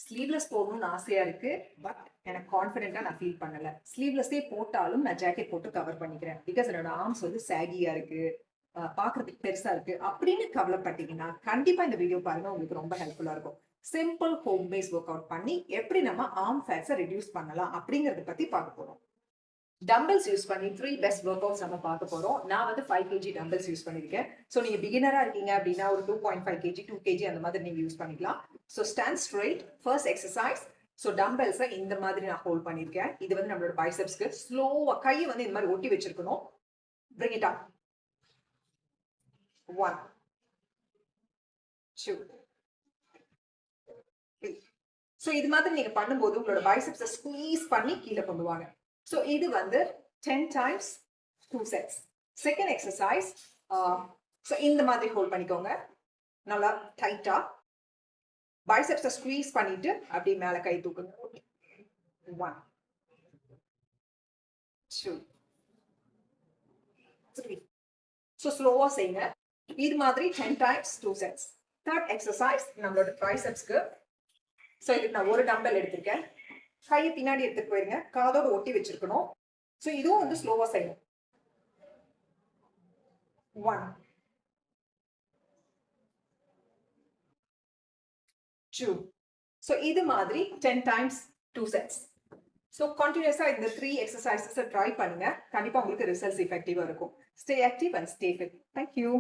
Sleeveless போடணும்னு ஆசையா இருக்கு. பட் எனக்கு கான்ஃபிடென்ட்டா நான் ஃபீல் பண்ணல. ஸ்லீவ்லெஸ்ஸே போட்டாலும் நான் ஜாக்கெட் போட்டு கவர் பண்ணிக்கிறேன். பிகாஸ் என்னோட ஆர்ம்ஸ் வந்து சாகியா இருக்கு. பார்க்கறதுக்கு பெருசா இருக்கு. அப்படின்னு கவலைப்பட்டீங்கன்னா, கண்டிப்பா இந்த வீடியோ பாருங்க. உங்களுக்கு ரொம்ப ஹெல்ப்ஃபுல்லா இருக்கும். Simple home base work out பண்ணி எப்படி நம்ம ஆர்ம் ஃபேட்ஸ ரெடியூஸ் பண்ணலாம் அப்படிங்கிறத பத்தி பார்க்க போறோம். டம்பிள்ஸ் யூஸ் பண்ணி 3 பெஸ்ட் ஒர்க் அவுட்ஸ் நம்ம பார்க்க போறோம். நான் வந்து 5 கேஜி டம்பிள்ஸ் யூஸ் பண்ணியிருக்கேன். ஸோ நீங்க பிகினரா இருக்கீங்க அப்படின்னா ஒரு 2.5 கேஜி, 2 கேஜி அந்த மாதிரி நீங்க யூஸ் பண்ணிக்கலாம். So stand straight. First exercise. So டம்பிள்ஸை இந்த மாதிரி நான் ஹோல்ட் பண்ணியிருக்கேன். இது வந்து நம்மளோட பைசெப்ஸ்க்கு ஸ்லோவா கையை வந்து இந்த மாதிரி ஒட்டி வச்சிருக்கணும். Bring it up. 1, 2, 3. ஸோ இது மாதிரி நீங்க பண்ணும்போது உங்களோட பைசெப்ஸை ஸ்குவீஸ் பண்ணி கீழே கொண்டு வாங்க. ஸோ இது வந்து 10 times 2 sets. Second exercise. So இந்த மாதிரி ஹோல்ட் பண்ணிக்கோங்க. நல்லா டைட்டா பைசெப்ஸை ஸ்குவீஸ் பண்ணிட்டு அப்படியே மேலே கை தூக்குங்க. 1, 2, 3. ஸோ ஸ்லோவா செய்யுங்க. இது மாதிரி 10 times 2 sets. தேர்ட் எக்ஸசைஸ் நம்மளோட ட்ரைசெப்ஸ்க்கு. ஸோ இதுக்கு நான் ஒரு டம்பல் எடுத்திருக்கேன். கையை பின்னாடி எடுத்துட்டு போயிருங்க. காதோட ஒட்டி வச்சிருக்கணும். ஸோ இதுவும் வந்து ஸ்லோவா செய்யணும். 1, 2. ஸோ இது மாதிரி 10 times 2 sets. ஸோ கண்டினியூஸா இந்த 3 எக்ஸசைசஸை ட்ரை பண்ணுங்க. கண்டிப்பா உங்களுக்கு ரிசல்ட்ஸ் எஃபெக்டிவா இருக்கும். Stay active and stay fit. Thank you.